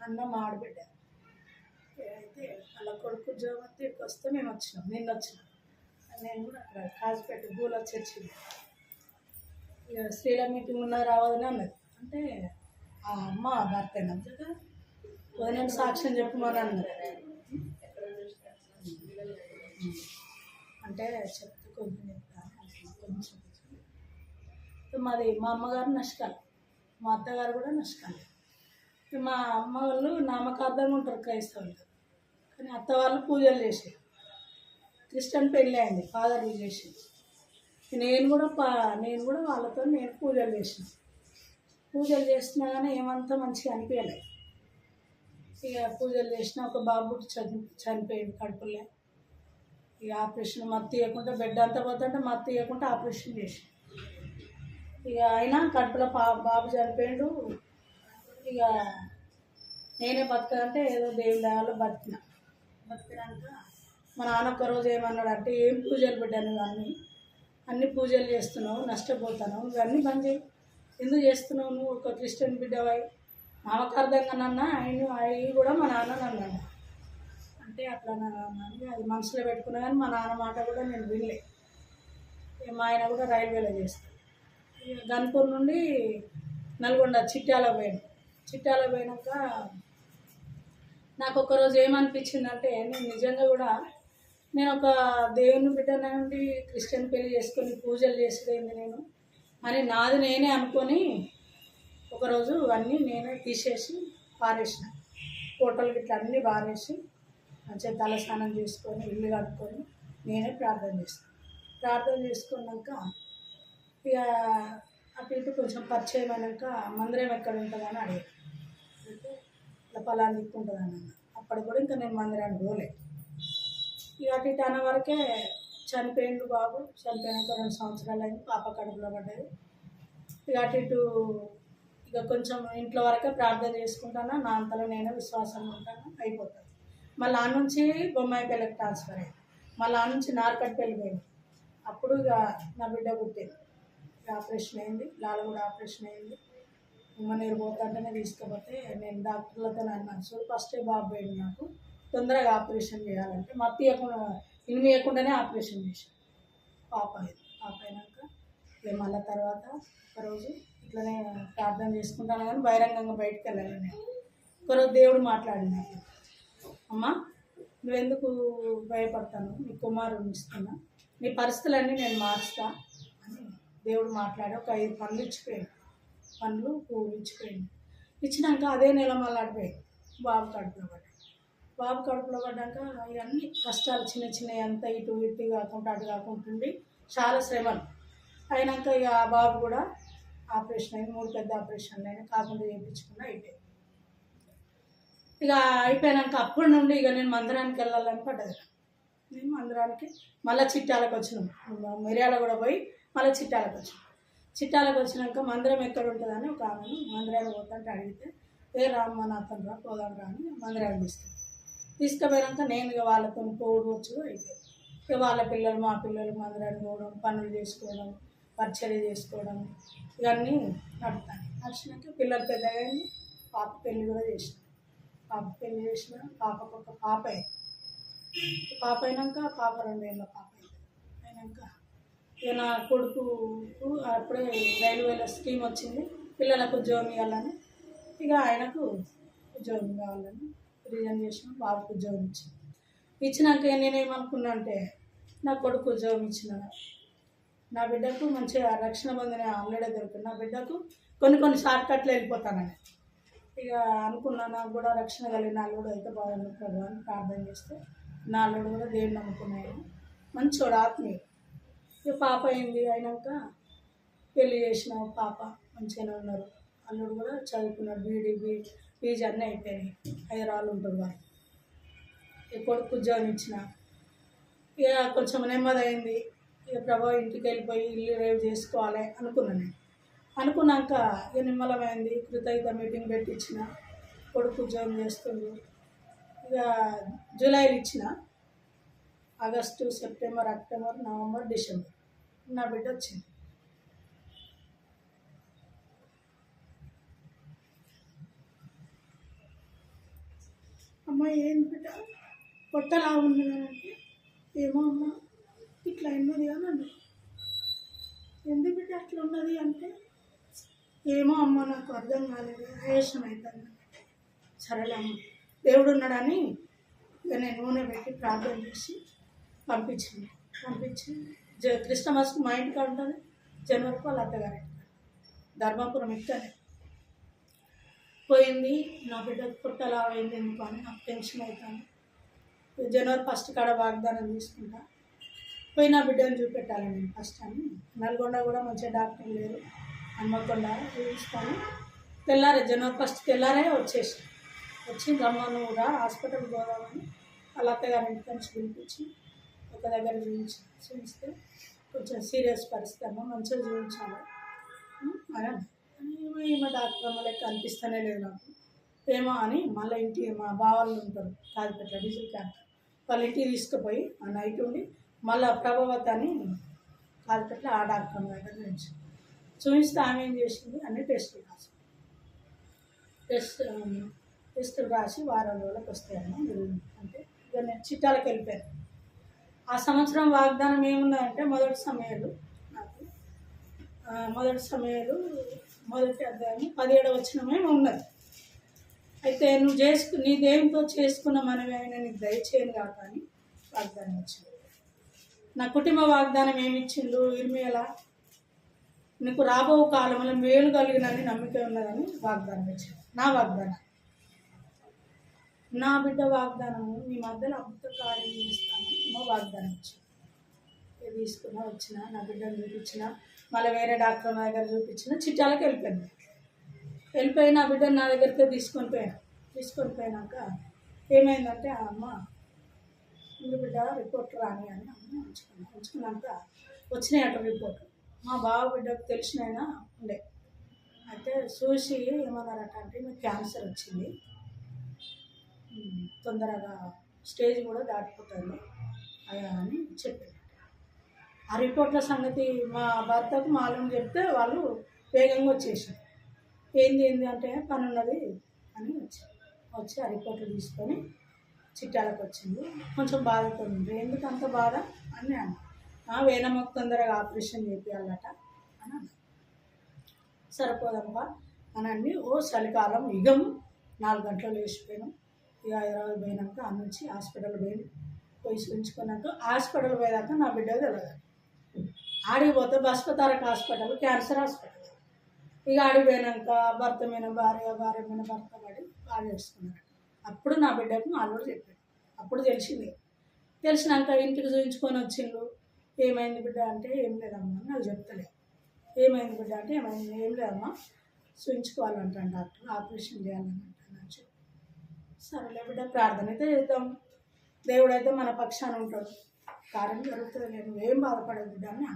అన్న మా ఆడబిడ్డ. అయితే వాళ్ళ కొడుకు ఉద్యోగం వస్తే ఇక్కడికి వస్తే మేము వచ్చినాం, నిన్న వచ్చినాం. నేను కూడా అక్కడ కాజిపేట గూల చర్చి ఇక స్త్రీల మీటింగ్ ఉన్నది రావద్దని అన్నది. అంటే ఆ అమ్మ భర్త అన్నది వదిలేని సాక్ష్యం చెప్పమని అన్నది. అంటే చెప్తే కొంచెం చెప్తాను, కొంచెం మాది మా అమ్మగారు నష్టాలు, మా అత్తగారు కూడా నష్టాలు. మా అమ్మ వాళ్ళు నామకార్థంగా ఉంటారు క్రైస్తవులు, కానీ అత్త వాళ్ళు పూజలు చేసేది. క్రిస్టియన్ పెళ్ళి అయింది, ఫాదర్లు చేసేది. నేను కూడా వాళ్ళతో నేను పూజలు చేసిన. పూజలు చేస్తున్నా కానీ ఏమంతా మంచిగా అనిపించలేదు. ఇక పూజలు చేసిన ఒక బాబు చనిపోయింది కడుపులే. ఇక ఆపరేషన్ మత్తు తీయకుండా బెడ్ అంతా పోతుంటే మత్తు తీయకుండా ఆపరేషన్ చేసి ఇక అయినా కడుపులో బాబు చనిపోయిండు. ఇక నేనే బతకాలంటే ఏదో దేవుని దయవల్ల బతికినాక మా నాన్న ఒక్కరోజు ఏమన్నాడు అంటే, ఏం పూజలు పెట్టాను అన్ని పూజలు చేస్తున్నావు, నష్టపోతున్నావు, ఇవన్నీ బంద్ చేయి, ఎందుకు చేస్తున్నావు నువ్వు ఒక క్రిస్టియన్ బిడ్డవై నామకార్థంగానన్నా అవి కూడా మా నాన్న అన్నాడు. అంటే అట్లా నన్ను అది మనసులో పెట్టుకున్నా కానీ మా నాన్న మాట కూడా నేను వినలే. మా ఆయన కూడా రైల్వేలో చేస్తాను. గన్పూర్ నుండి నల్గొండ చిట్యాల పోయినాక నాకు ఒకరోజు ఏమనిపించిందంటే, నేను నిజంగా కూడా నేను ఒక దేవుని బిడ్డ నుండి క్రిస్టియన్ పెళ్లి చేసుకొని పూజలు చేసేది నేను అని నాది నేనే అనుకొని ఒకరోజు అన్నీ నేనే తీసేసి పారేసిన. ఫోటోలు గిట్లా అన్నీ పారేసి మంచిగా తలస్నానం చేసుకొని ఇల్లు కట్టుకొని నేనే ప్రార్థన చేసుకున్నాక ఇక అటు ఇటు కొంచెం పరిచయం అయినాక మందిరం ఎక్కడ ఉంటుందని అడిగాను. అయితే ఇట్లా పలానా దిక్కు ఉంటుందని అన్న. అప్పటికి కూడా ఇంకా నేను మందిరానికి పోలేదు. ఇక అటు ఇటు అన్న వరకే చనిపోయిండు బాబు. చనిపోయినాక 2 సంవత్సరాలు అయింది, పాప కడుపులో పడ్డది. ఇక అటు ఇటు ఇక కొంచెం ఇంట్లో వరకే ప్రార్థన చేసుకుంటాను, నా అంతలో నేను విశ్వాసంగా ఉంటాను, అయిపోతాను. మళ్ళీ ఆ నుంచి బొమ్మాయిపల్లికి ట్రాన్స్ఫర్ అయ్యింది. మళ్ళీ ఆ నుంచి నార్కట్పల్లి పోయింది. అప్పుడు ఇక నా బిడ్డ పుట్టింది. ఆపరేషన్ అయింది, లాల కూడా ఆపరేషన్ అయింది. ఉమ్మనీరు పోతుంటేనే తీసుకుపోతే నేను డాక్టర్లతో అన్నాను, సో ఫస్టే బాబు పోయింది, నాకు తొందరగా ఆపరేషన్ చేయాలంటే మత్తు ఇనిమియకుండానే ఆపరేషన్ చేశాను. పాప అయినాక ఇక మళ్ళీ తర్వాత ఒకరోజు ఇట్లనే ప్రార్థన చేసుకుంటాను కానీ బహిరంగంగా బయటకు వెళ్ళాను. నేను ఒకరోజు దేవుడు మాట్లాడినా, అమ్మ నువ్వెందుకు భయపడతాను, నీ కుమారుని ఇస్తున్నా, నీ పరిస్థితులన్నీ నేను మారుస్తా అని దేవుడు మాట్లాడి ఒక 5 పండ్లు ఇచ్చిపోయాడు. పండ్లు పువ్వులు ఇచ్చిపోయింది. ఇచ్చినాక అదే నెల మళ్ళీ అడిపోయింది. బాబు కడుపులో పడ్డాక ఇవన్నీ కష్టాలు చిన్న చిన్నవి అంతా ఇటు కాకుండా అటు కాకుండా చాలా శ్రమలు అయినాక ఇక ఆ బాబు కూడా ఆపరేషన్ అయింది. 3 పెద్ద ఆపరేషన్లు అయినా కాకుండా చేయించుకున్నా అయిపోయింది. ఇక అయిపోయినాక అప్పటి నుండి ఇక నేను మందిరానికి వెళ్ళాలని పడ్డది. నేను మందిరానికి మళ్ళీ చిట్టాలకు వచ్చినాం. మిర్యాల కూడా పోయి మళ్ళీ చిట్టాలకు వచ్చినాక మందిరం ఎక్కడ ఉంటుందని ఒక ఆమెను మందిరానికి పోతుంటే అడిగితే, రామ్మనాథన్ రా పోదాం రా అని మందిరానికి తీసుకుపోయాక నేను ఇక వాళ్ళతో పోవచ్చు అయిపోయింది. ఇక వాళ్ళ పిల్లలు మా పిల్లలు మందిరానికి పోవడం, పనులు చేసుకోవడం, పరిచర్య చేసుకోవడం ఇవన్నీ నడుపుతాను. నడిచినాక పిల్లలు పెద్దగా పాప పెళ్ళి కూడా చేసిన. పాపకు ఒక పాప అయింది. పాప అయినాక పాప 2 ఏళ్ళ పాప అయినాక ఇక నా కొడుకు అప్పుడే రైల్వేలో స్కీమ్ వచ్చింది, పిల్లలకు ఉద్యోగం ఇవ్వాలని. ఇక ఆయనకు ఉద్యోగం కావాలని రిజైన్ చేసిన. బాబుకు ఉద్యోగం ఇచ్చినాక నేనేమనుకున్నా అంటే, నా కొడుకు ఉద్యోగం ఇచ్చిన నా బిడ్డకు మంచిగా రక్షణ పొందిన ఆల్రెడీ దొరికింది. నా బిడ్డకు కొన్ని షార్ట్ కట్లు వెళ్ళిపోతానని ఇక అనుకున్నా. నాకు కూడా రక్షణ కలిగిన అల్లుడు అయితే బాగుంది ప్రభు అని ప్రార్థన చేస్తే, నా అల్లుడు కూడా దేవుని నమ్ముకున్నాడు, మంచోడు, ఆత్మీయుడు. ఇక పాప అయింది. అయినాక పెళ్ళి చేసిన పాప మంచిగానే ఉన్నారు. అల్లుడు కూడా చదువుకున్నాడు, బీడీ పీజీ అన్నీ అయిపోయినాయి. హైదరాబాద్లో ఉంటుంది వాళ్ళు. ఇక కొడుకు ఉద్యోగం ఇచ్చిన. ఇక కొంచెం నెమ్మది అయింది. ఇక ప్రభు ఇంటికి వెళ్ళిపోయి ఇల్లు రేవ్ చేసుకోవాలి అనుకున్నాను. నేను అనుకున్నాక ఇక నిమ్మలమైంది. కృతజ్ఞత మీటింగ్ పెట్టించిన. కొడుకు ఉద్యోగం చేస్తుంది. ఇక జూలైలో ఇచ్చిన. August, September, October, November, December నా బిడ్డ వచ్చింది. అమ్మ ఏంది బిడ్డ పొట్టలా ఉన్నది అంటే, ఏమో అమ్మ ఇట్లా ఉన్నది అని అన్నాడు. ఎందుకు బిడ్డ అట్లా ఉన్నది అంటే, ఏమో అమ్మ నాకు అర్థం కాలేదు, ఆయాసం అవుతుంది. సరేలే అమ్మ దేవుడు ఉన్నాడని ఇక నేను నూనె పెట్టి ప్రార్థన చేసి పంపించి క్రిస్టమస్కి మా ఇంటికి ఉంటుంది, జనవరికి వాళ్ళ అత్తగారి ధర్మాపురం ఇక్కడే పోయింది. నా బిడ్డకు పుట్టలా అయింది ఎందుకు అని నాకు టెన్షన్ అవుతాను. జనవరి 1 కాడ వాగ్దానం తీసుకుంటా పోయి నా బిడ్డను చూపెట్టాలి నేను ఫస్ట్ అని. నల్గొండ కూడా మంచిగా డాక్టర్ లేరు, హన్మకొండ చూపిస్తాను. తెల్లారే జనవరి 1 తెల్లారే వచ్చి రమ్మను కూడా హాస్పిటల్కి పోదామని వాళ్ళ అత్తగారి ఇంటి నుంచి పిలిపించి ఒక దగ్గర చూపిస్తే కొంచెం సీరియస్ పరిస్థితి అమ్మ, మంచిగా చూపించాలి అని ఈమె డాక్టర్ అమ్మ లెక్క అనిపిస్తూనే లేదు నాకు. ఏమో అని మళ్ళీ ఇంటి మా బావాళ్ళు ఉంటారు కాజపేట డీజిల్ క్యాంప్, వాళ్ళ ఇంటికి తీసుకుపోయి ఆ నైట్ ఉండి మళ్ళీ ప్రభావత్ అని కాజపేటలో ఆ డాక్టర్ అమ్మ దగ్గర చూపిస్తే ఆమె ఏం చేసింది, అన్ని టెస్టులు రాసి వారం రోజులకు వస్తాయమ్మా మీరు అంటే ఇక నేను చిట్టాలకు వెళ్ళిపోయాను. ఆ సంవత్సరం వాగ్దానం ఏముందంటే మొదటి సమయాలు మొదటి అధ్యాయం 17వ వచనమే ఉన్నది. అయితే నువ్వు నీ దేవునితో చేసుకున్న మనమే ఆయన నీకు దయచేయను కాక అని వాగ్దానం ఇచ్చింది. నా కుటుంబ వాగ్దానం ఏమిచ్చిండు, ఇర్మియలా నీకు రాబో కాలంలో మేలు కలిగినని నమ్మిక ఉన్నదని వాగ్దానం ఇచ్చింది. నా వాగ్దానం, నా బిడ్డ వాగ్దానము నీ మధ్యలో అద్భుత కార్యం చేస్తాను వాగ్దానం ఇచ్చింది. తీసుకున్నా వచ్చిన నా బిడ్డను చూపించిన, మళ్ళీ వేరే డాక్టర్ నా దగ్గర చూపించిన, చిట్టాలకు వెళ్ళిపోయి నా బిడ్డను నా దగ్గరికి తీసుకొని పోయినాక ఏమైందంటే ఆ అమ్మ ముందు బిడ్డ రిపోర్ట్ రాని అని అమ్మ ఉంచుకున్నాక వచ్చినాయట రిపోర్ట్. మా బావ బిడ్డకు తెలిసినైనా ఉండే, అయితే చూసి ఏమన్నారట అంటే మీకు క్యాన్సర్ వచ్చింది, తొందరగా స్టేజ్ కూడా దాటిపోతుంది అని చెప్పారు. ఆ రిపోర్ట్ల సంగతి మా భర్తకు మాలం చెప్తే వాళ్ళు వేగంగా వచ్చేసారు. ఏంది అంటే పని ఉన్నది అని వచ్చి ఆ రిపోర్ట్లు తీసుకొని చిట్టాలకు వచ్చింది. కొంచెం బాధతో ఉంది, ఎందుకు అంత బాధ అని అన్న, వేణమ్మకు తొందరగా ఆపరేషన్ చేయాలట అని అన్న. సరిపోదమ్మా అని అన్ని చలికాలం యుగం 4 గంటలు లేచిపోయాను. ఇక హైదరాబాద్ పోయినాక ఆ నుంచి హాస్పిటల్ పోయి చూపించుకున్నాక హాస్పిటల్ పోయేదాకా నా బిడ్డ తెలియదు. ఆడికి పోతే బస్పతారక హాస్పిటల్ క్యాన్సర్ హాస్పిటల్. ఇక ఆడికి పోయినాక భర్త మీద భార్య మీద భర్త పడి బాగా చేసుకున్నాడు. అప్పుడు నా బిడ్డకు మాలోడు చెప్పాడు. అప్పుడు తెలిసినాక ఇంటికి చూపించుకొని వచ్చిండు. ఏమైంది బిడ్డ అంటే ఏం లేదమ్మా నాకు చెప్తలేదు. ఏమైంది బిడ్డ అంటే ఏం లేదమ్మా చూపించుకోవాలంటాను డాక్టర్, ఆపరేషన్ చేయాలని అంటాను. సరేలే బిడ్డ ప్రార్థన అయితే చేద్దాం, దేవుడైతే మన పక్షాన ఉంటాడు, కార్యం జరుగుతుంది, నేను ఏం బాధపడదు బిడ్డ అని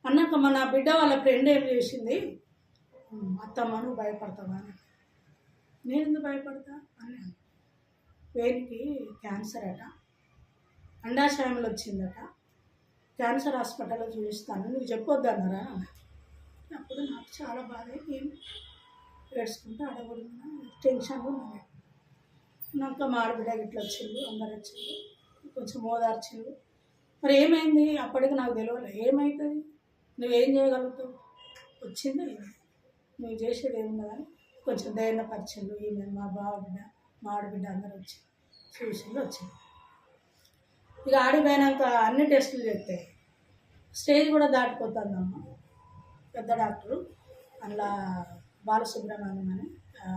అన్నాక నా బిడ్డ వాళ్ళ ఫ్రెండ్ ఏం చేసింది, అత్తమ్మ నువ్వు భయపడతావా అని. నేను ఎందుకు భయపడతా అని. వేనికి క్యాన్సర్ అట, అండాశయంలో వచ్చిందట, క్యాన్సర్ హాస్పిటల్లో చూపిస్తాను నువ్వు చెప్పొద్దు అన్నారా. అప్పుడు నాకు చాలా బాధ, నేను ఏడ్చుకుంటూ అడగడున్నా టెన్షన్గా ఉన్నాను. నాకు మా ఆడబిడ్డ ఇట్లా వచ్చింది, అందరు వచ్చింది, కొంచెం ఓదార్చింది. మరి ఏమైంది అప్పటికి నాకు తెలియలే, ఏమవుతుంది నువ్వేం చేయగలుగుతావు, వచ్చింది నువ్వు చేసేది ఏమున్నదని కొంచెం ధైర్యపరిచిండు. ఈమె మా బావ బిడ్డ మా ఆడబిడ్డ అందరూ వచ్చి చూసిండు వచ్చింది. ఇక ఆడిపోయినాక అన్ని టెస్టులు చేస్తాయి, స్టేజ్ కూడా దాటిపోతుందమ్మ. పెద్ద డాక్టరు అందులో బాలసుబ్రహ్మణ్యం అని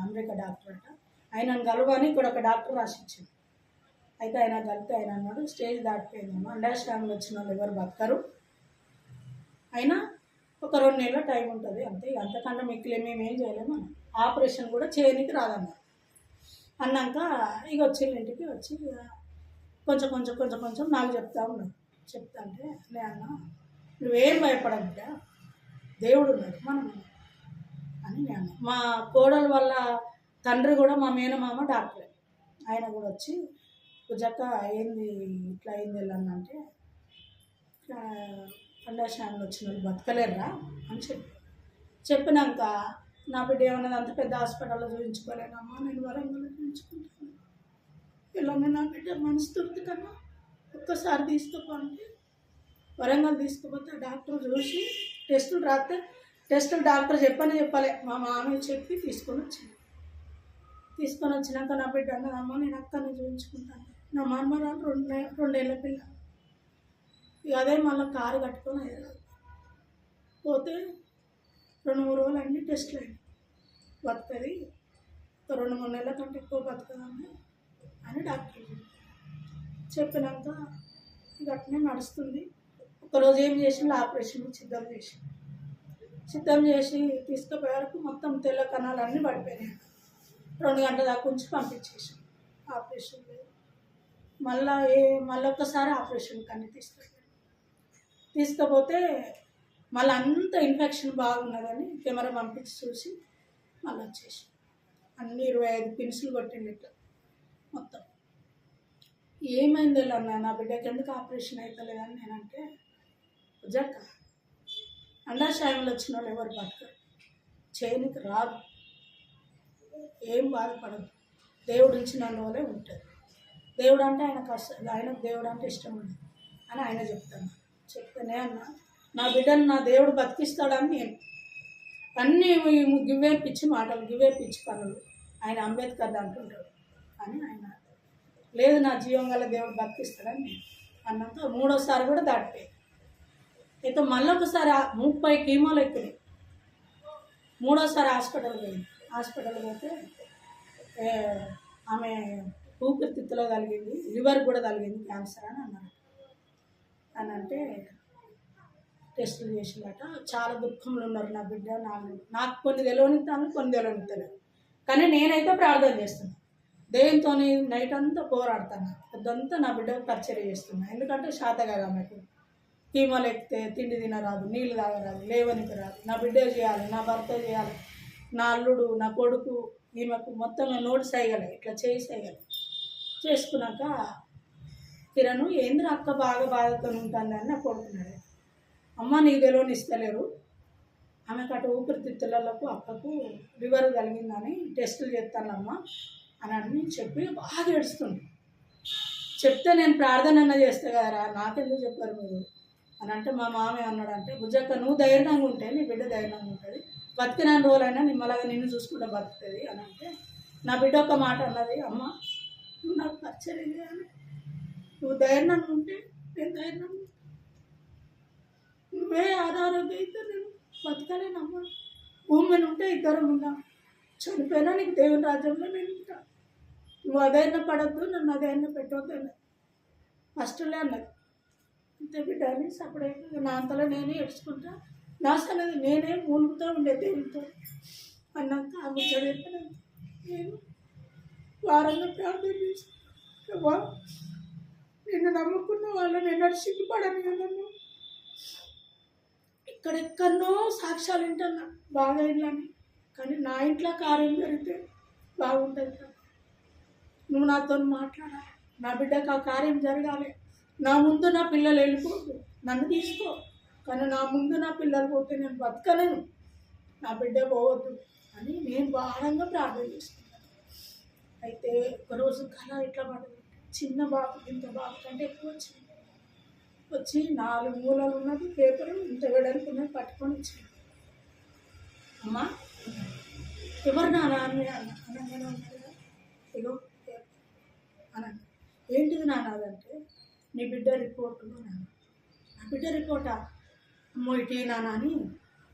అమెరికా డాక్టర్ అట, ఆయనను కలవని ఇక్కడ ఒక డాక్టర్ రాసిచ్చింది. అయితే ఆయన కలిపితే ఆయన అన్నాడు స్టేజ్ దాటిపోయిందమ్మా, అండర్స్టాండింగ్ వచ్చిన వాళ్ళు ఎవరు బతకరు, అయినా ఒక 2 నెలల టైం ఉంటుంది అంతే, అంతకన్నా మిక్కిలే మేము ఏం చేయలేము అన్న. ఆపరేషన్ కూడా చేయడానికి రాదన్నారు. అన్నాక ఇక ఇంటికి వచ్చి కొంచెం నాకు చెప్తా ఉన్నాను. చెప్తా అంటే నేను అన్న నువ్వేం భయపడద్దా, దేవుడు ఉన్నాడు మనం అని నేను. మా కోడల వల్ల తండ్రి కూడా మా మేనమామ డాక్టరే, ఆయన కూడా వచ్చి పూజక్క అయింది ఇట్లా అయింది వెళ్ళానంటే అండాశయాలు వచ్చిన వాళ్ళు బతకలేరురా అని చెప్పినాక నా బిడ్డ ఏమన్నది అంత పెద్ద హాస్పిటల్లో చూపించుకోలేనమ్మా, నేను వరంగల్లో చూపించుకుంటాను పిల్లల్ని నా బిడ్డ మనస్తృప్తి కన్నా ఒక్కసారి తీసుకుపోండి. వరంగల్ తీసుకుపోతే డాక్టర్ చూసి టెస్టులు రాస్తే టెస్టులు డాక్టర్ చెప్పాలి మా మామయ్య చెప్పి తీసుకొని వచ్చినాక నా బిడ్డ అన్నదమ్మ నేను అక్కని చూపించుకుంటాను. నా మనమరాలు రెండేళ్ల పిల్ల. ఇక అదే మళ్ళీ కారు కట్టుకొని హైదరాబాద్ పోతే 2-3 రోజులు అన్ని టెస్టులు అయినాయి. బతుకది 2-3 నెలల కంటే ఎక్కువ బతుకదని అని డాక్టర్ చెప్పినాక ఇక అట్నే నడుస్తుంది. ఒకరోజు ఏం చేసిండు, ఆపరేషన్ సిద్ధం చేసి తీసుకుపోయే వరకు మొత్తం తెల్ల కణాలు అన్నీ పడిపోయినాయి. 2 గంటల దాకా ఉంచి పంపించేసాం. ఆపరేషన్ లేదు. మళ్ళీ ఒక్కసారి ఆపరేషన్ కన్నీ తీసుకపోతే మళ్ళీ అంత ఇన్ఫెక్షన్ బాగున్నదని కెమెరా పంపించి చూసి మళ్ళీ వచ్చేసి అన్ని 25 పిన్సులు కొట్టిండు ఇట్లా మొత్తం. ఏమైంది అన్న నా బిడ్డకి ఎందుకు ఆపరేషన్ అవుతలేదని నేనంటే, జక్క అండాశయంలో వచ్చిన వాళ్ళు ఎవరు బతకరు, చేయనికి రాదు, ఏం బాధపడదు, దేవుడు ఇచ్చిన వాళ్ళే ఉంటుంది. దేవుడు అంటే ఆయనకు దేవుడు అంటే ఇష్టం ఉండదు అని ఆయన చెప్తానే అన్న నా బిడ్డను నా దేవుడు బతికిస్తాడని నేను అన్నీ గివే పిచ్చి మాటలు, గివే పిచ్చి పనులు, ఆయన అంబేద్కర్ అంటుంటాడు అని ఆయన లేదు, నా జీవం గల దేవుడు బతికిస్తాడని నేను అన్నంత 3వసారి కూడా దాటిపోయి ఇక మళ్ళీ ఒకసారి 30 కీమోలు ఎక్కినాయి. 3వసారి హాస్పిటల్ పోతే ఆమె ఊపిరితిత్తులో కలిగింది, లివర్ కూడా కలిగింది క్యాన్సర్ అని అన్నారు. అని అంటే టెస్టులు చేసిందట. చాలా దుఃఖంలో ఉన్నారు నా బిడ్డ. నాకు కొన్ని తెలియనిస్తాను, కొన్ని తెలియనిస్తలేదు. కానీ నేనైతే ప్రార్థన చేస్తున్నాను, దేవునితో నైట్ అంతా పోరాడుతాను, పొద్దంతా నా బిడ్డకు పరిచర్య చేస్తున్నాను. ఎందుకంటే శాతగా ఆమెకు కీమోలు ఎక్కితే తిండి తినరాదు, నీళ్ళు తాగరాదు, లేవనికి రాదు. నా బిడ్డే చేయాలి, నా భర్త చేయాలి, నా అల్లుడు, నా కొడుకు, ఈమెకు మొత్తం నోటి సైగలే, ఇట్లా చేయి సైగలే చేసుకున్నాక కిరణ్ ఏంద్ర అక్క బాగా బాధతో ఉంటుంది అని నా కొడుకున్నాడు. అమ్మ నీకు తెలియని ఇస్తలేరు, ఆమెకు అటు ఊపిరితిత్తులకు అక్కకు లివర్ కలిగిందని టెస్టులు చేస్తానమ్మా అని అన్నీ చెప్పి బాగా ఏడుస్తుంది. చెప్తే నేను ప్రార్థన అన్న చేస్తే కదరా, నాకెందుకు చెప్పారు మీరు అని అంటే మా మామయ్య అన్నాడంటే, బుజ్జక్క నువ్వు ధైర్యంగా ఉంటే నీ బిడ్డ ధైర్యంగా ఉంటుంది, బతికిన రోజులైనా నిమ్మలాగా నిన్ను చూసుకుంటే బతుకుతుంది అని అంటే నా బిడ్డ ఒక మాట అన్నది, అమ్మ నువ్వు నాకు పరిచయం చేయాలి, నువ్వు ధైర్యంగా ఉంటే నేను ధైర్యంగా, నువ్వే అనారోగ్యం అయితే నేను బతకలేనమ్మా, భూమి మీద ఉంటే ఇద్దరం ఉన్నాం, చనిపోయినా నీకు దేవుని రాజ్యంలో నేను ఉంటా, నువ్వు అదైనా పడద్దు, నన్ను అదైనా పెట్టవద్దు అన్నది. ఫస్ట్లే అన్నది అంతే బిడ్డ అని సపరేట్గా నా అంతలో నేనే ఏడ్చుకుంటా, నా సన్నది నేనే మూలుగుతూ ఉండే దేవునితో అన్నాక ఆ ముచ్చట చెప్పినాక నేను వారంలో ప్రార్థన చేస్తాను, నిన్ను నమ్ముకున్న వాళ్ళని ఎన్నడూ సిగ్గుపడని నన్ను ఇక్కడెక్కడనో సాక్ష్యాలు వింటున్నా బాగా ఇళ్ళని, కానీ నా ఇంట్లో కార్యం జరిగితే బాగుంటుంది కదా, నువ్వు నాతో మాట్లాడాలి, నా బిడ్డకు ఆ కార్యం జరగాలి, నా ముందు నా పిల్లలు వెళ్ళిపోదు, నన్ను తీసుకో, కానీ నా ముందు నా పిల్లలు పోతే నేను బతకలేను, నా బిడ్డ పోవద్దు అని నేను బాగా ప్రార్థన చేసుకున్నాను. అయితే ఒకరోజు కళ ఇట్లా పడదు, చిన్న బాబు ఇంత బాబు కంటే ఎక్కువ వచ్చి 4 మూలలు ఉన్నది పేపరు ఇంత వెడల్పు ఉన్నది పట్టుకొని వచ్చింది. అమ్మా ఎవరు నాన్న అని అనగానే ఉన్నాడు కదా, ఇగో అన్నాను. ఏంటిది నాన్న అదంటే, నీ బిడ్డ రిపోర్టు నాన్న. నా బిడ్డ రిపోర్టా, అమ్మో ఇటీ నాన్న అని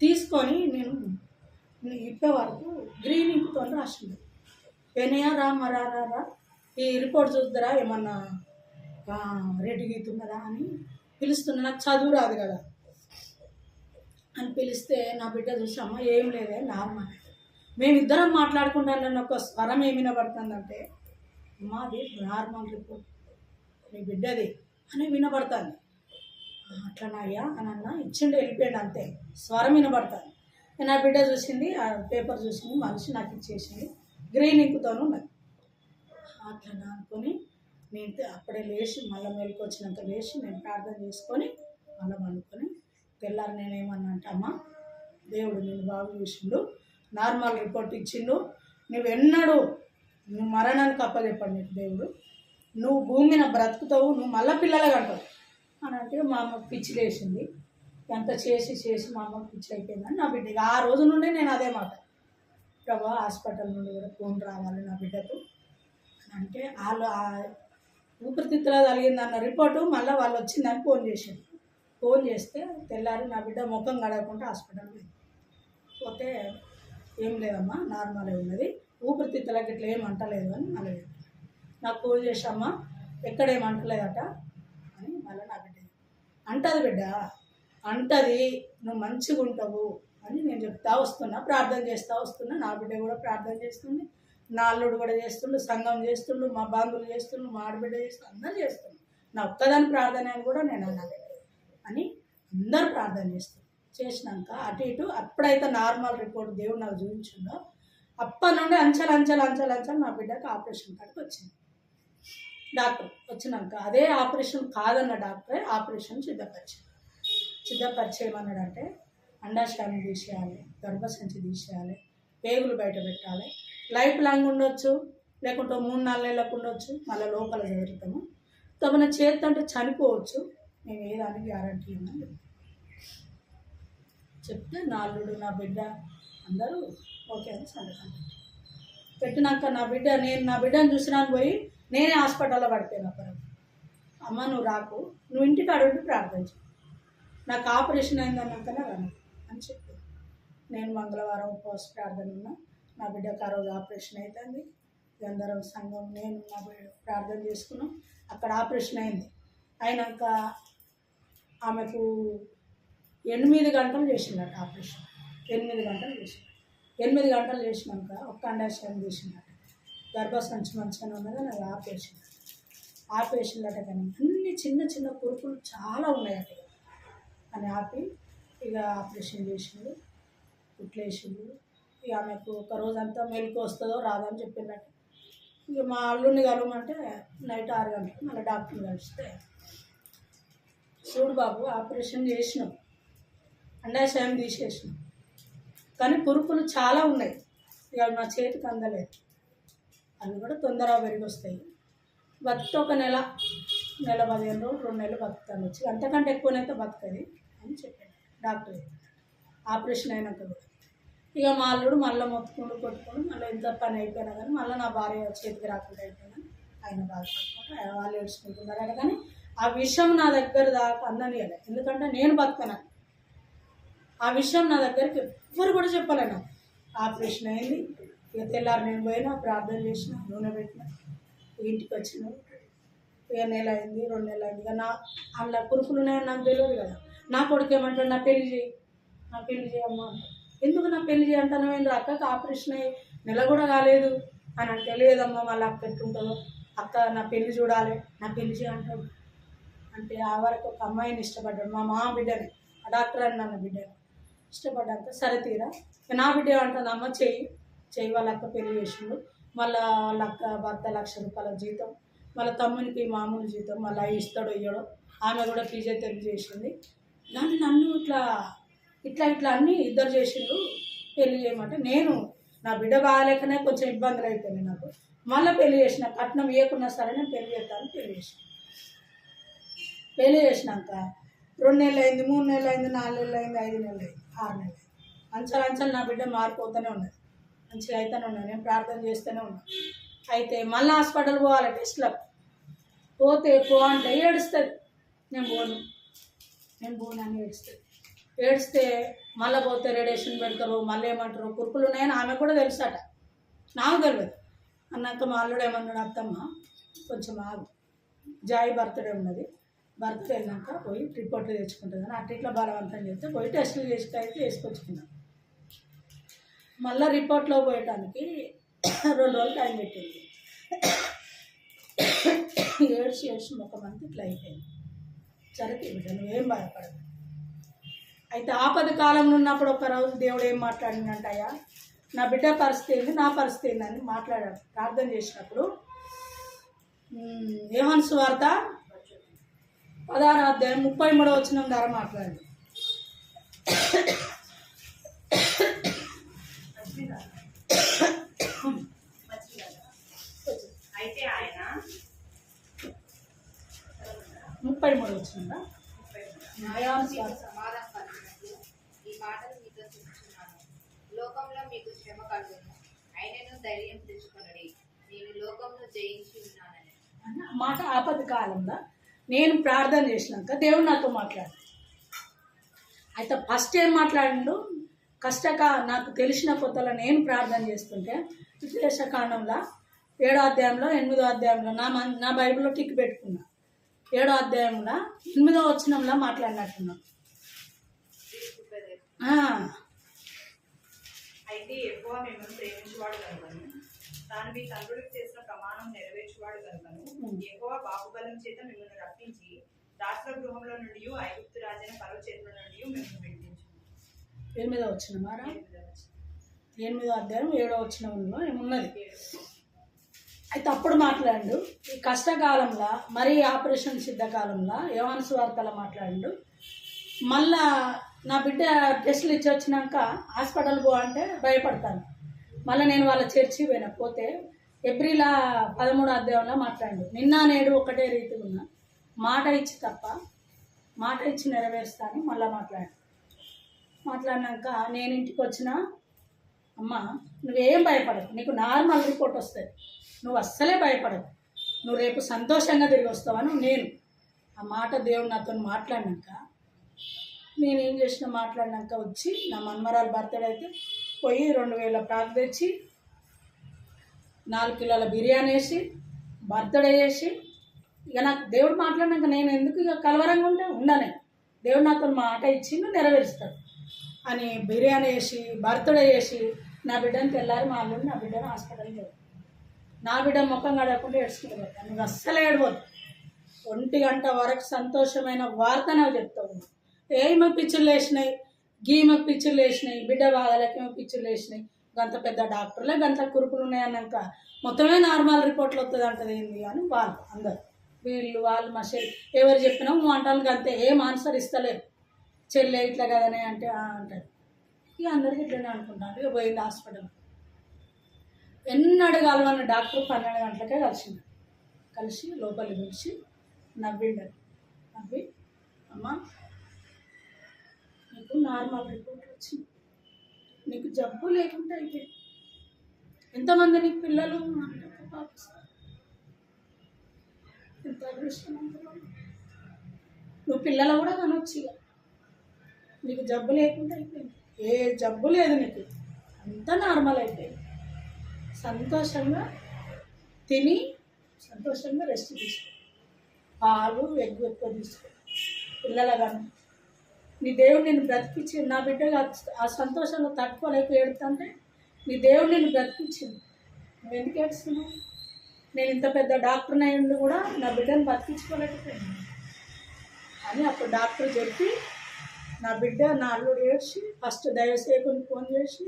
తీసుకొని నేను ఇప్పే వరకు గ్రీన్ ఇంకుతో రాసింది. పెనయా రారా ఈ రిపోర్ట్ చూద్దారా ఏమన్నా రెడ్ గీతున్నదా అని పిలుస్తున్నా, నాకు చదువు రాదు కదా అని పిలిస్తే నా బిడ్డ చూసి అమ్మ ఏం లేదే నార్మల్, మేమిద్దరం మాట్లాడుకుంటానన్న ఒక స్వరం ఏమి వినబడుతుందంటే, అమ్మాది నార్మల్ రిపోర్ట్ మీ బిడ్డది అని వినబడుతుంది. అట్లనాయ్యా అని అన్న ఇచ్చిండు, వెళ్ళిపోయాడు అంతే, స్వరం వినబడుతుంది. నా బిడ్డ చూసింది, ఆ పేపర్ చూసింది, మనిషి నాకు ఇచ్చేసింది, గ్రీన్ ఇంకుతోనూ ఉన్నది. అట్లా అనుకొని నేను అప్పుడే లేచి మళ్ళీ మేలుకు వచ్చినంత లేచి నేను ప్రార్థన చేసుకొని మళ్ళీ అనుకొని తెల్లారి నేనేమన్నా అంటే, అమ్మ దేవుడు నేను బాగు చేసిండు, నార్మల్ రిపోర్ట్ ఇచ్చిండు, నువ్వు మరణానికి అప్పచెప్పాడు నీకు దేవుడు, నువ్వు భూమి మీద బ్రతుకుతావు, నువ్వు మళ్ళీ పిల్లలే కంటావు అని అంటే మా అమ్మ పిచ్చి లేచింది. ఎంత చేసి చేసి మా అమ్మకి పిచ్చి అయిపోయిందని నా బిడ్డకి ఆ రోజు నుండి నేను అదే మాట, ప్రభా హాస్పిటల్ నుండి కూడా ఫోన్ రావాలి నా బిడ్డకు అని అంటే వాళ్ళు ఊపిరితిత్తులో కలిగిందన్న రిపోర్టు మళ్ళీ వాళ్ళు వచ్చిందని ఫోన్ చేశారు. ఫోన్ చేస్తే తెల్లారి నా బిడ్డ ముఖం కడగకుండా హాస్పిటల్ పోయింది. పోతే ఏం లేదమ్మా నార్మలే ఉన్నది, ఊపిరితిత్తులకి ఇట్లా ఏం అంటలేదు అని మళ్ళీ నాకు ఫోన్ చేసామ్మా ఎక్కడేం అంటలేదట అని మళ్ళీ నా బిడ్డ అంటది, బిడ్డ అంటది, నువ్వు మంచిగా ఉంటావు అని నేను చెప్తా వస్తున్నా, ప్రార్థన చేస్తూ వస్తున్నా. నా బిడ్డ కూడా ప్రార్థన చేస్తుంది, నా అల్లుడు కూడా చేస్తుండు, సంఘం చేస్తుండు, మా బంధువులు చేస్తుండు, మా ఆడబిడ్డ చేస్తుండు, అందరూ చేస్తుండు. నా ఒక్కదాని ప్రార్థన అని కూడా నేను అన్నది అని అందరూ ప్రార్థన చేస్తాను. చేసినాక అటు ఇటు అప్పుడైతే నార్మల్ రిపోర్ట్ దేవుడు నాకు చూపించిందో అప్పటి నుండి అంచెలు నా బిడ్డకి ఆపరేషన్ కాడికి వచ్చింది. డాక్టర్ వచ్చినాక అదే ఆపరేషన్ కాదన్న డాక్టరే ఆపరేషన్ సిద్ధపరిచేయమన్నాడంటే అండాశయాన్ని తీసేయాలి, గర్భసంచి తీసేయాలి, పేగులు బయట పెట్టాలి, లైఫ్ లాంగ్ ఉండొచ్చు, లేకుంటే 3-4 నెలలకు ఉండొచ్చు, మళ్ళీ లోపల జరుగుతాము, తమన చేతి అంటే చనిపోవచ్చు, మేము ఏదానికి గ్యారంటీ ఇవ్వమని చెప్తే నా అల్లుడు నా బిడ్డ అందరూ ఓకే అని సంతకం పెట్టినాక నా బిడ్డను చూసినాను పోయి నేనే హాస్పిటల్లో పడిపోయాను. అప్పుడు అమ్మ నువ్వు రాకు, నువ్వు ఇంటికి అడుగుంటే ప్రార్థించు, నాకు ఆపరేషన్ అయిందన్నాకనే రాను అని చెప్పి నేను మంగళవారం ఉపవాస ప్రార్థన ఉన్నా. నా బిడ్డకు ఆ రోజు ఆపరేషన్ అవుతుంది. అందరం సంఘం నేను నా బిడ్డ ప్రార్థన చేసుకున్నాం. అక్కడ ఆపరేషన్ అయింది. అయినాక ఆమెకు 8 గంటలు చేసిందట ఆపరేషన్. 8 గంటలు చేసింది. 8 గంటలు చేసినాక ఒక్క అండాశయం తీసిందట. గర్భసంచి మంచిగానే ఉన్నది, నాకు ఆపేసిందట. కానీ అన్ని చిన్న చిన్న కురుపులు చాలా ఉన్నాయట అని ఆపి ఇక ఆపరేషన్ చేసిండు, కుట్లేసిండు. ఇక ఆమెకు ఒక రోజంతా మెలకు వస్తుందో రాదని చెప్పిందట. ఇక మా అల్లుడిని కలవమంటే నైట్ 6 గంటలకు మళ్ళీ డాక్టర్ని కలిస్తే, చూడు బాబు ఆపరేషన్ చేసినాం, అండాశయం తీసేసినాం, కానీ కురుపులు చాలా ఉన్నాయి, ఇక నా చేతికి అందలేదు, అవి కూడా తొందరగా పెరిగి వస్తాయి, బతికి ఒక నెల 15 రోజులు 2 నెలలు బతుకుతాను వచ్చి, అంతకంటే ఎక్కువనైతే బతకది అని చెప్పాను డాక్టర్. ఆపరేషన్ అయినాక కూడా ఇక మా అల్లుడు మళ్ళీ కొట్టుకొని మళ్ళీ ఇంత పని అయిపోయినా కానీ మళ్ళీ నా భార్య చేతికి రాకుండా అయిపోయినా ఆయన బాధపడుకుంటూ వాళ్ళు ఏడ్చుకుంటున్నారట. కానీ ఆ విషయం నా దగ్గర దాకా అందనియలే, ఎందుకంటే నేను బతుకను. ఆ విషయం నా దగ్గరికి ఎవ్వరు కూడా చెప్పలే. నాకు ఆపరేషన్ అయింది. ఇక తెల్లారు నేను పోయినా, ప్రార్థన చేసిన, నూనె పెట్టిన, ఇంటికి వచ్చిన. ఇక నెల అయింది, 2 నెలలు అయింది. ఇక అందులో కురుకులు ఉన్నాయని నాకు తెలియదు కదా. నా కొడుకు ఏమంటాడు, నా పెళ్లి చేయమ్మా. ఎందుకు నా పెళ్లి చేయంటాను, ఏంటి అక్కకి ఆపరేషన్ అయ్యి నెల కూడా కాలేదు అని అంటే, లేదమ్మా మళ్ళీ అక్క ఎట్టుంటుందో, అక్క నా పెళ్లి చూడాలి, నా పెళ్లి చేయంటాడు. అంటే ఆ వరకు ఒక అమ్మాయిని ఇష్టపడ్డాడు, మా మామ బిడ్డని, ఆ డాక్టర్ అని నన్ను బిడ్డని ఇష్టపడ్డాక సరే తీరా నా బిడ్డ ఏమంటుంది, అమ్మ చెయ్యి వాళ్ళ అక్క పెళ్లి చేసిండు, మళ్ళీ వాళ్ళ అక్క భర్త ₹1,00,000 జీతం, మళ్ళీ తమ్మునికి మామూలు జీతం, మళ్ళీ ఇస్తాడో ఇయ్యడో, ఆమె కూడా ఫిజియోథెరపీ చేసింది. కానీ నన్ను ఇట్లా అన్నీ ఇద్దరు చేసిండు పెళ్లి చేయమంటే, నేను నా బిడ్డ బాగాలేకనే కొంచెం ఇబ్బందులు అయిపోయింది నాకు. మళ్ళీ పెళ్లి చేసిన, కట్నం ఇవ్వకున్నా సరే నేను పెళ్లి చేస్తాను. పెళ్లి చేసినాక 2 నెలలు అయింది, 3 నెలలు అయింది, 4 నెలలు అయింది, 5 నెలలు అయింది, 6 నెలలు అయింది. అంచెలు నా బిడ్డ మారిపోతూనే ఉన్నది, మంచిగా అయితేనే ఉన్నది. నేను ప్రార్థన చేస్తూనే ఉన్నాను. అయితే మళ్ళీ హాస్పిటల్ పోవాలి టెస్ట్లకు. పోతే అంటే ఏడుస్తుంది, నేను పోను అని ఏడిస్తే మళ్ళీ పోతే రేడియేషన్ పెడతారు, మళ్ళీ ఏమంటారు కురుపులు ఉన్నాయని ఆమె కూడా తెలుసట, నాకు తెలియదు. అన్నాక మా అల్లుడు ఏమన్నాడు, అత్తమ్మ కొంచెం ఆగు, జాయి బర్త్డే ఉన్నది, బర్త్డే వెళ్ళాక పోయి రిపోర్ట్లు తెచ్చుకుంటుంది అని అట్లా బలవంతం చేస్తే పోయి టెస్టులు అయితే వేసుకొచ్చుకున్నాను. మళ్ళీ రిపోర్ట్లో పోయటానికి 2 రోజులు టైం పెట్టింది. ఏడ్చి ముఖమంతా ఇట్లా అయిపోయింది. సరే బిడ్డ నువ్వేం బాధపడదు. అయితే ఆపద కాలంలో ఉన్నప్పుడు ఒకరోజు దేవుడు ఏం మాట్లాడినంటయ్యా, నా బిడ్డ పరిస్థితి ఏంది, నా పరిస్థితి ఏందని మాట్లాడాడు. ప్రార్థన చేసినప్పుడు యోహాను సువార్త 16వ అధ్యాయం 33వ వచనం ద్వారా మాట్లాడాడు. అయితే ఆయన 33 వచ్చిందా? సమాధానం పలికినట్లు ఈ మాటలు మీతో చెప్తున్నాను. లోకంలో మీకు శ్రమ కలుగును, అయినను ధైర్యం తెచ్చుకొనుడి, నేను లోకంలో జయించి ఉన్నానని. మాట ఆపద కాలంలో నేను ప్రార్థన చేసినాక దేవుడు నాతో మాట్లాడు. అయితే ఫస్ట్ ఏం మాట్లాడిండు, నాకు తెలిసిన కొత్తలో నేను ప్రార్థన చేస్తుంటే ఉపదేశకాండంలో 7వ అధ్యాయంలో 8వ అధ్యాయంలో నా బైబిల్లో టిక్ పెట్టుకున్నా. 7వ అధ్యాయంలో 8వ వచనంలో మాట్లాడినట్టున్నాను. అయితే యెహోవా మిమ్మల్ని ప్రేమించువాడు కనుకను, తాను మీ తండ్రులకు చేసిన ప్రమాణం నెరవేర్చువాడు కనుకను, యెహోవా బాహుబలం చేత మిమ్మల్ని రప్పించి దాసుల గృహంలో నుండి ఐగుప్తు రాజైన ఫరో చేతుల నుండి మిమ్మల్ని విడిపించు. 8వ వచనమారా? 8వ అధ్యాయం 7వ వచనంలో ఏమున్నది? అయితే అప్పుడు మాట్లాడు. ఈ కష్టకాలంలో మరి ఆపరేషన్ సిద్ధకాలంలో యోహాను సువార్తలో మాట్లాడు. మళ్ళా నా బిడ్డ టెస్టులు ఇచ్చి వచ్చినాక హాస్పిటల్ పో అంటే భయపడతాను. మళ్ళీ నేను వాళ్ళ చర్చి పోతే ఏప్రిల్ 13వ అధ్యాయంలో మాట్లాడు. నిన్న నేడు ఒకటే రీతి ఉన్నా, మాట ఇచ్చి తప్ప మాట ఇచ్చి నెరవేరుస్తాను. మళ్ళీ మాట్లాడినాక నేను ఇంటికి వచ్చిన, అమ్మ నువ్వేం భయపడదు, నీకు నార్మల్ రిపోర్ట్ వస్తుంది, నువ్వు అస్సలే భయపడదు, నువ్వు రేపు సంతోషంగా తిరిగి వస్తావని నేను ఆ మాట దేవుడు నాతో మాట్లాడినాక నేనేం చేసిన, మాట్లాడినాక వచ్చి నా మన్మరాలు బర్త్డే అయితే పోయి 2000 ప్రాక్ తెచ్చి 4 కిలోల బిర్యానీ వేసి బర్త్డే చేసి, ఇక నాకు దేవుడు మాట్లాడినాక నేను ఎందుకు ఇక కలవరంగా ఉండనే, దేవుడు నాతో మాట ఇచ్చిండు నెరవేరుస్తాడు అని బిర్యానీ వేసి బర్త్డే చేసి నా బిడ్డని తెల్లారి మా అల్లుడు నా బిడ్డను హాస్పిటల్కి వెళ్ళి నా బిడ్డ ముఖం కడగకుండా ఏడ్చుకుంటూ పోతాను. నువ్వు అస్సలు ఏడవద్దు, 1 గంట వరకు సంతోషమైన వార్త నాకు చెప్తావు. ఏమో పిచ్చులు వేసినాయి, గీమకు పిచ్చులు వేసినాయి, బిడ్డ బాధలకేమో పిచ్చులు వేసినాయి, గంత పెద్ద డాక్టర్లే గంత కురుపులు ఉన్నాయన్నాక మొత్తమే నార్మల్ రిపోర్ట్లు వస్తుంది అంటది ఏంది అని వాళ్ళు అందరు వాళ్ళు మా ఎవరు చెప్పినా అంటానికి అంతే, ఏం ఆన్సర్ ఇస్తలేదు. చెల్లె ఇట్లా కదనే అంటే అంటారు. ఇక అందరికి ఇట్లనే అనుకుంటాను. ఇక పోయింది హాస్పిటల్. ఎన్నడు కలవన్న డాక్టర్ 12 గంటలకే కలిసి లోపలికి పిలిచి నవ్విండు. నవ్వి, అమ్మ నీకు నార్మల్ రిపోర్ట్ వచ్చింది, నీకు జబ్బు లేకుండా అయిపోయింది. ఎంతమంది నీకు పిల్లలు అంటే ఎంత అదృష్టం. నువ్వు పిల్లలు కూడా కనొచ్చు, ఇక నీకు జబ్బు లేకుండా అయిపోయింది, ఏ జబ్బు లేదు నీకు, అంతా నార్మల్ అయిపోయింది. సంతోషంగా తిని సంతోషంగా రెస్ట్ తీసుకో, పాలు ఎక్కువ తీసుకో పిల్లల కానీ. నీ దేవుడు నిన్ను బ్రతికించి, నా బిడ్డగా ఆ సంతోషంలో తట్టుకోలేక ఏడుతుంటే నీ దేవుడు నిన్ను బ్రతికించింది, నువ్వు ఎందుకు ఏడుస్తున్నావు? నేను ఇంత పెద్ద డాక్టర్ని అయ్యిండు కూడా నా బిడ్డను బతికించుకోలేకపోయాను అని అప్పుడు డాక్టర్ చెప్పి నా బిడ్డ నా అల్లుడు ఏడ్చి ఫస్ట్ దైవసేకుని ఫోన్ చేసి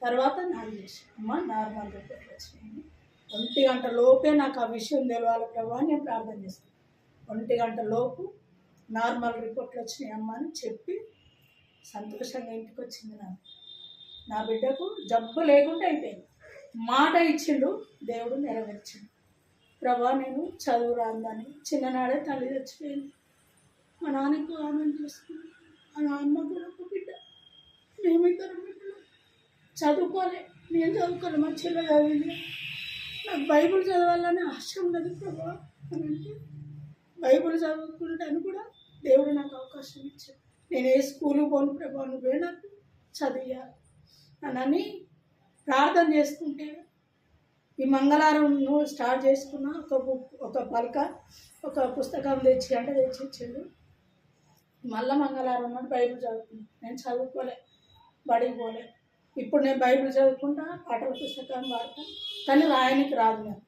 తర్వాత నాకు చేసి, అమ్మ నార్మల్ రిపోర్ట్లు వచ్చినాయి, 1 గంట లోపే నాకు ఆ విషయం తెలవాలి ప్రభు అని నేను ప్రార్థన చేస్తాను. 1 గంట లోపు నార్మల్ రిపోర్ట్లు వచ్చినాయి అమ్మ అని చెప్పి సంతోషంగా ఇంటికి వచ్చింది. నా బిడ్డకు జబ్బు లేకుండా అయిపోయింది. మాట ఇచ్చిండు, దేవుడు నెరవేర్చిండు. ప్రభా నేను చదువు రాందని చిన్ననాడే తల్లి చచ్చిపోయింది, మా నాన్నకు ఆమెను చూసుకుని, మా నాన్న కూడా ఒక బిడ్డ, మేమిద్దరం బిడ్డలు చదువుకోలే, నేను చదువుకోలే, మా చెల్లె చదివింది. నాకు బైబిల్ చదవాలని ఆశ ఉన్నది ప్రభా అని అంటే బైబిల్ చదువుకుంటాను కూడా దేవుడు నాకు అవకాశం ఇచ్చాడు. నేను ఏ స్కూలు పోను ప్రభా, నువ్వే నాకు చదివాను అని ప్రార్థన చేసుకుంటే ఈ మంగళవారం స్టార్ట్ చేసుకున్న ఒక పలక ఒక పుస్తకం తెచ్చి అంటే తెచ్చి ఇచ్చాడు. మళ్ళీ మంగళవారం నాడు బైబిల్ చదువుకున్నాను. నేను చదువుకోలే, బడికి పోలే. ఇప్పుడు నేను బైబిల్ చదువుకుంటా, పాటల పుస్తకాన్ని వాడతాను, కానీ రాయనికి రాదు. నేను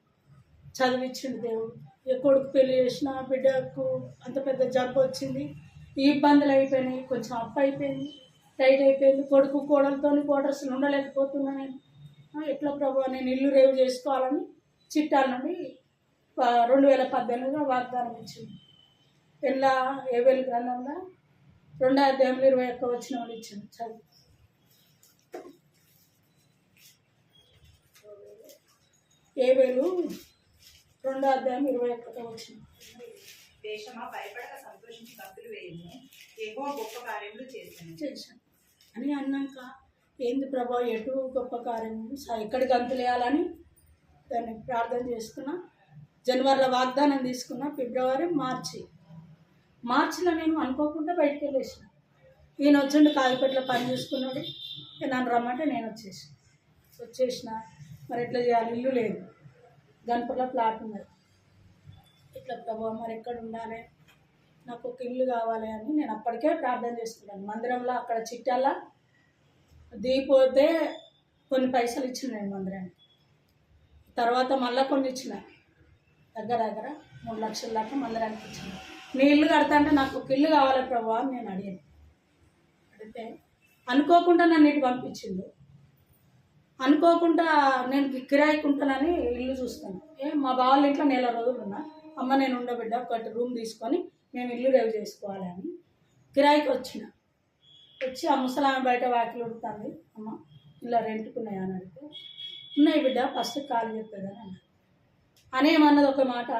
చదివించిండు దేవుడు. కొడుకు పెళ్లి చేసిన, బిడ్డకు అంత పెద్ద జబ్బు వచ్చింది, ఈ ఇబ్బందులు అయిపోయినాయి, కొంచెం అప్పు అయిపోయింది, టైట్ అయిపోయింది, కొడుకు కోడలతో క్వార్టర్స్లో ఉండలేకపోతున్నా. నేను ఎట్లా ప్రభు నేను ఇల్లు రేవు చేసుకోవాలని చిట్టాల నుండి 2018లో వాగ్దానం ఇచ్చింది. ఎలా ఏవేలు గ్రంథంలో 2వ అధ్యాయంలో 21 వచనం ఇచ్చింది. చదువు. ఏవేలు 2వ అధ్యాయం 21 వచనం. దేశమా భయపడక సంతోషించి గంతులు వేయము, యెహోవా గొప్ప కార్యములు చేశాను. చేశాను అని అన్నాక ఏంది ప్రభా ఎటు గొప్ప కార్యం ఎక్కడికి గంతులేయాలని దాన్ని ప్రార్థన చేసుకున్నా. జనవరిలో వాగ్దానం తీసుకున్నా. ఫిబ్రవరి మార్చిలో నేను అనుకోకుండా బయటికి వెళ్ళేసిన. ఈయన వచ్చిండు కాగిపెట్లో పని చూసుకున్నాడు. నన్ను రమ్మంటే నేను వచ్చేసిన. మరి ఎట్లా చేయాలి? ఇల్లు లేదు, గణపతిలో ప్లాట్ ఉన్నది. ఇట్లా ప్రభావ మరి ఎక్కడ ఉండాలి, నాకు ఒక ఇల్లు కావాలి అని నేను అప్పటికే ప్రార్థన చేస్తున్నాను. మందిరంలో అక్కడ చిట్టాల దిగిపోతే కొన్ని పైసలు ఇచ్చిన నేను మందిరానికి. తర్వాత మళ్ళీ కొన్ని ఇచ్చిన, దగ్గర 3 లక్షల దాకా మందిరానికి ఇచ్చిన. నీ ఇల్లు కడతా అంటే నాకు ఒక ఇల్లు కావాలి ప్రభావ అని నేను అడిగాను. అడిగితే అనుకోకుండా నన్ను ఇటు పంపించిండు. అనుకోకుండా నేను కిరాయికుంటానని ఇల్లు చూస్తాను. మా బావాళ్ళ ఇంట్లో 1 నెల రోజులు ఉన్నా. అమ్మ నేను ఉండబిడ్డ ఒకటి రూమ్ తీసుకొని మేము ఇల్లు రేవ్ చేసుకోవాలి అని కిరాయికి వచ్చి ఆ ముసలామె బయట వాకిలు ఉడుతుంది. అమ్మ ఇలా రెంట్కున్నాయా అని అడిగితే ఉన్నాయి బిడ్డ ఫస్ట్ కాల్ చెప్తుంది అని అన్నారు. అనేమన్నది ఒక మాట,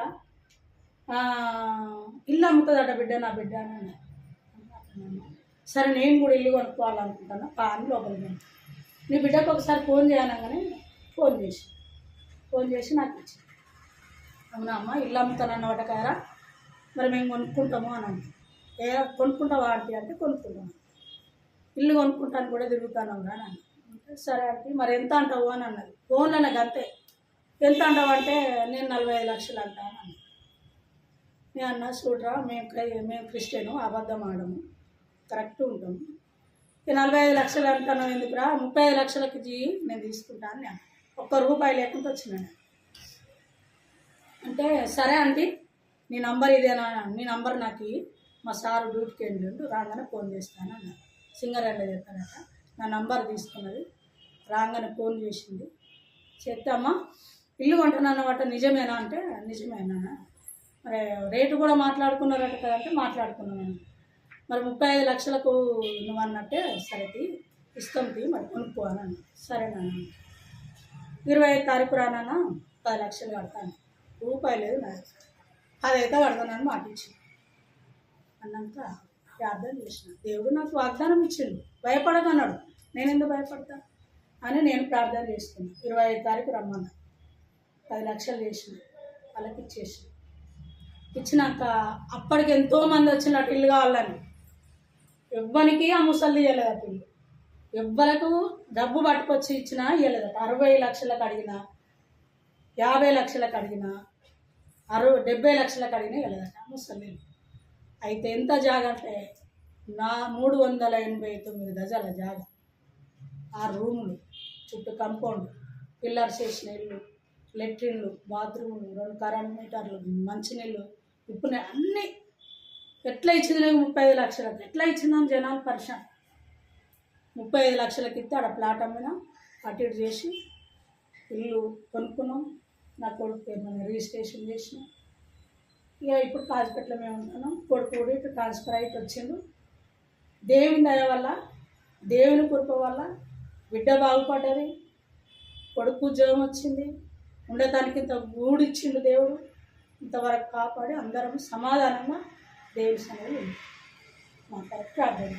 ఇల్లు అమ్ముతుందట బిడ్డ నా బిడ్డ అని అన్నారు. సరే నేను కూడా ఇల్లు కొనుక్కోవాలనుకుంటాను అని లోపలికి నీ బిడ్డకు ఒకసారి ఫోన్ చేయనగానే ఫోన్ చేసి నాకు ఇచ్చి, అవునా అమ్మ ఇల్లు అమ్ముతానన్నమాట కారా, మరి మేము కొనుక్కుంటాము అని అంటే కొనుక్కుంటావా ఆంటీ అంటే కొనుక్కుంటాము. ఇల్లు కొనుక్కుంటాను కూడా తిరుగుతాను అని అంటే సరే ఆంటీ మరి ఎంత అంటావు అని అన్నది. ఫోన్లో నాకు అంతే, ఎంత అంటావు అంటే నేను 45 లక్షలు అంటా అని అన్నా. నేను అన్నా చూడరా మేము క్రిస్టియను, అబద్ధం ఆడము, కరెక్ట్ ఉంటాము. 45 లక్షలు అంటాను ఎందుకురా, 35 లక్షలకి నేను తీసుకుంటాను నేను ₹1 లేకుండా వచ్చినాను. అంటే సరే అండి నీ నంబర్ ఇదేనా, నీ నంబర్ నాకు మా సారు డ్యూటీకి వెళ్ళిండు రాగానే ఫోన్ చేస్తాను అన్న. సింగరేళ్ళ చెప్తానట. నా నంబర్ తీసుకున్నది, రాగానే ఫోన్ చేసింది. చెప్తామ్మా ఇల్లు కొంటున్నానమాట నిజమేనా అంటే నిజమేనా, మరి రేటు కూడా మాట్లాడుకున్నారట కదంటే మాట్లాడుకున్నాను. మరి 35 లక్షలకు నువ్వు అన్నట్టే సరే ఇస్తాం మరి కొనుక్కో అని అన్న. సరేనా 25 తారీఖు రానా 10 లక్షలు కడతాను, రూపాయి లేదు నా అదైతే కడతానని మాట ఇచ్చింది. అన్నాక ప్రార్థన చేసిన. దేవుడు నాకు వాగ్దానం ఇచ్చిండు, భయపడకన్నాడు. నేను ఎందుకు భయపడతా అని నేను ప్రార్థన చేసుకున్నాను. 25 తారీఖు రమ్మన్నా 10 లక్షలు చేసిన, వాళ్ళకి ఇచ్చినాక అప్పటికి ఎంతోమంది వచ్చినట్టు ఇల్లు కావాలని. ఎవ్వరికి ఆ ముసలి ఇవ్వలేదట ఇల్లు, ఎవ్వరకు డబ్బు పట్టుకొచ్చి ఇచ్చినా ఇవ్వలేదట. 60 లక్షలకు అడిగినా, 50 లక్షలకు అడిగినా, 70 లక్షలకు అడిగినా ఇవ్వలేదట ముసలి. అయితే ఎంత జాగా అంటే 389 గజాల జాగా, 6 రూములు, చుట్టూ కంపౌండ్, పిల్లర్స్ వేసిన ఇల్లు, లెట్రిన్లు, బాత్రూములు, 2 కరెంట్ మీటర్లు, మంచినీళ్ళు, ఉప్పు అన్నీ. ఎట్లా ఇచ్చింది నాకు 35 లక్షలకు? ఎట్లా ఇచ్చిందని జనాలు పరిశాన్. 35 లక్షలకి ఇస్తే ఆడ ప్లాట్ అమ్మినా, అటు ఇటు చేసి ఇల్లు కొనుక్కున్నాం. నా కొడుకు పేరు మనం రిజిస్ట్రేషన్ చేసినాం. ఇక ఇప్పుడు కాజిపేటలో మేము ఉంటున్నాం. కొడుకు కూడా ఇటు ట్రాన్స్ఫర్ అయితే వచ్చిండు. దేవుని దయ వల్ల, దేవుని కృప వల్ల బిడ్డ బాగుపడ్డది, కొడుకు ఉద్యోగం వచ్చింది, ఉండటానికి ఇంత గూడిచ్చిండు దేవుడు. ఇంతవరకు కాపాడి అందరం సమాధానంగా దేవుని సన్నిధిలో మాట్లాడి ప్రార్థన.